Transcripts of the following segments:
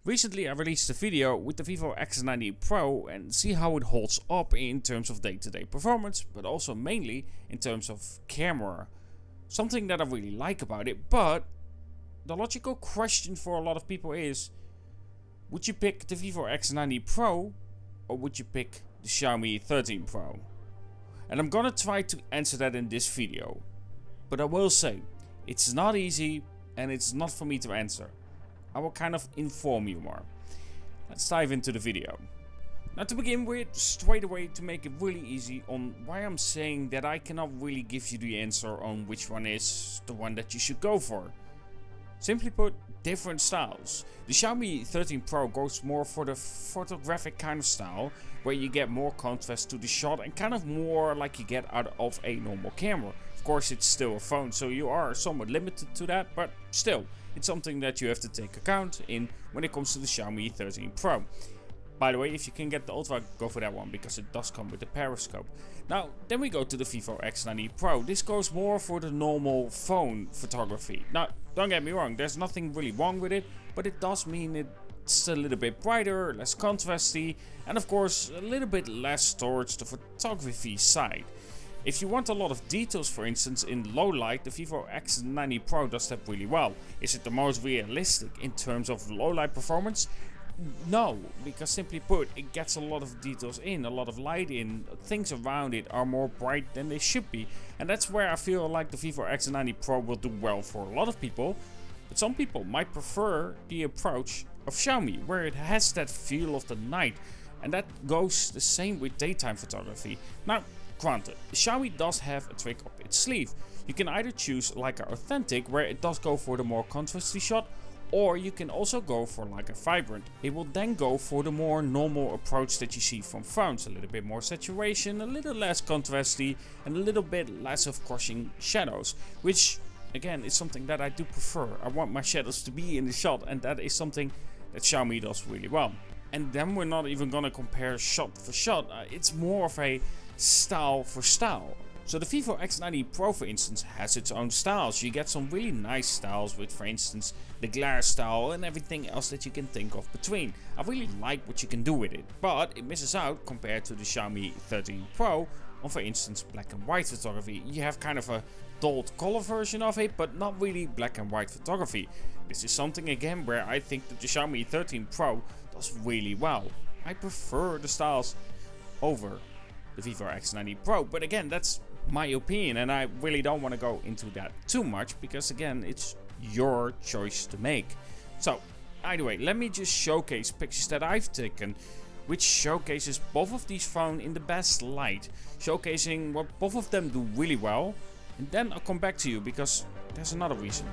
Recently I released a video with the Vivo X90 Pro and see how it holds up in terms of day-to-day performance, but also mainly in terms of camera. Something that I really like about it, but the logical question for a lot of people is, would you pick the Vivo X90 Pro or would you pick the Xiaomi 13 Pro? And I'm gonna try to answer that in this video. But I will say, it's not easy and it's not for me to answer. I will kind of inform you more. Let's dive into the video. Now to begin with, straight away to make it really easy on why I'm saying that I cannot really give you the answer on which one is the one that you should go for. Simply put, different styles. The Xiaomi 13 Pro goes more for the photographic kind of style, where you get more contrast to the shot and kind of more like you get out of a normal camera. Of course, it's still a phone, so you are somewhat limited to that, but still, it's something that you have to take account in when it comes to the Xiaomi 13 Pro. By the way, if you can get the Ultra, go for that one, because it does come with the periscope. Now, then we go to the Vivo X90 Pro. This goes more for the normal phone photography. Now, don't get me wrong, there's nothing really wrong with it, but it does mean it's a little bit brighter, less contrasty, and of course, a little bit less towards the photography side. If you want a lot of details, for instance, in low light, the Vivo X90 Pro does that really well. Is it the most realistic in terms of low light performance? No, because simply put, it gets a lot of details in, a lot of light in, things around it are more bright than they should be. And that's where I feel like the Vivo X90 Pro will do well for a lot of people. But some people might prefer the approach of Xiaomi, where it has that feel of the night. And that goes the same with daytime photography. Now, granted, Xiaomi does have a trick up its sleeve. You can either choose like an authentic, where it does go for the more contrasty shot, or you can also go for like a vibrant. It will then go for the more normal approach that you see from phones. A little bit more saturation, a little less contrasty, and a little bit less of crushing shadows. Which, again, is something that I do prefer. I want my shadows to be in the shot, and that is something that Xiaomi does really well. And then we're not even gonna compare shot for shot. It's more of a style for style. So the Vivo X90 Pro, for instance, has its own styles. You get some really nice styles with, for instance, the glare style and everything else that you can think of between. I really like what you can do with it, but it misses out compared to the Xiaomi 13 Pro on, for instance, black and white photography. You have kind of a dulled color version of it, but not really black and white photography. This is something again where I think that the Xiaomi 13 Pro does really well. I prefer the styles over the Vivo X90 Pro, but again, that's my opinion, and I really don't want to go into that too much, because again, it's your choice to make. So anyway, let me just showcase pictures that I've taken, which showcases both of these phones in the best light, showcasing what both of them do really well, and then I'll come back to you because there's another reason.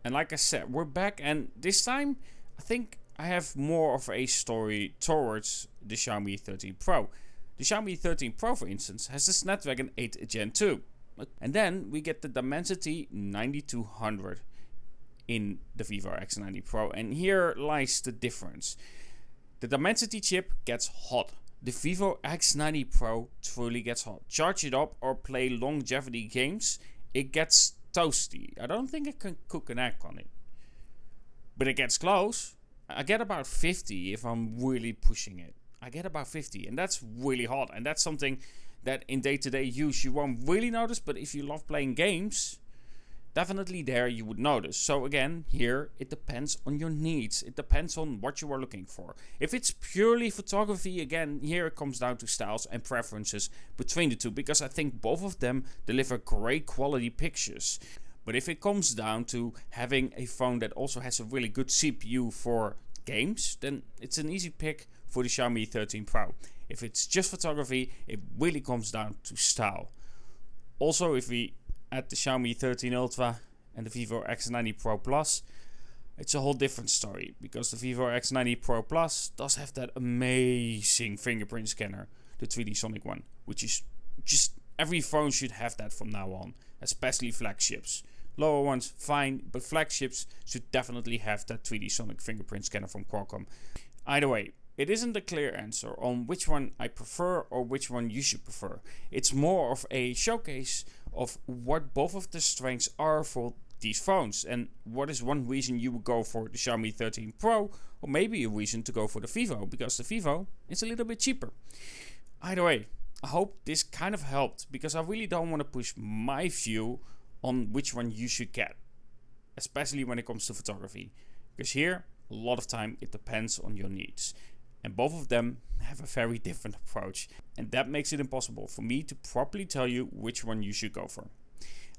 And like I said, we're back, and this time I think I have more of a story towards the Xiaomi 13 Pro. The Xiaomi 13 Pro, for instance, has the Snapdragon 8 Gen 2. And then we get the Dimensity 9200 in the Vivo X90 Pro, and here lies the difference. The Dimensity chip gets hot. The Vivo X90 Pro truly gets hot. Charge it up or play longevity games, it gets toasty. I don't think I can cook an egg on it. But it gets close. I get about 50 if I'm really pushing it. I get about 50, and that's really hot. And that's something that in day-to-day use you won't really notice, but if you love playing games, definitely there you would notice. So again, here it depends on your needs. It depends on what you are looking for. If it's purely photography, again, here it comes down to styles and preferences between the two, because I think both of them deliver great quality pictures. But if it comes down to having a phone that also has a really good CPU for games, then it's an easy pick for the Xiaomi 13 Pro. If it's just photography, it really comes down to style. Also, if we add the Xiaomi 13 Ultra and the Vivo X90 Pro Plus, it's a whole different story, because the Vivo X90 Pro Plus does have that amazing fingerprint scanner, the 3D Sonic one, which is just every phone should have that from now on, especially flagships. Lower ones, fine, but flagships should definitely have that 3D Sonic fingerprint scanner from Qualcomm. Either way, it isn't a clear answer on which one I prefer or which one you should prefer. It's more of a showcase of what both of the strengths are for these phones, and what is one reason you would go for the Xiaomi 13 Pro, or maybe a reason to go for the Vivo, because the Vivo is a little bit cheaper. Either way, I hope this kind of helped, because I really don't want to push my view on which one you should get, especially when it comes to photography, because here a lot of time it depends on your needs, and both of them have a very different approach, and that makes it impossible for me to properly tell you which one you should go for.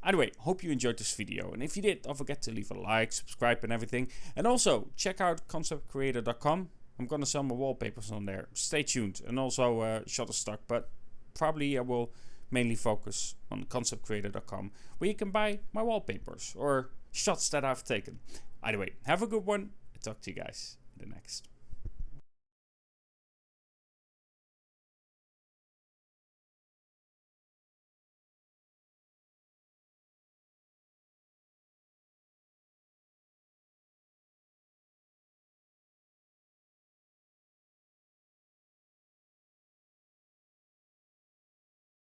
Anyway, hope you enjoyed this video, and if you did, don't forget to leave a like, subscribe and everything, and also check out conceptcreator.com. I'm gonna sell my wallpapers on there, stay tuned, and also Shutterstock, but probably I will mainly focus on conceptcreator.com, where you can buy my wallpapers or shots that I've taken. Either way, have a good one, and talk to you guys in the next.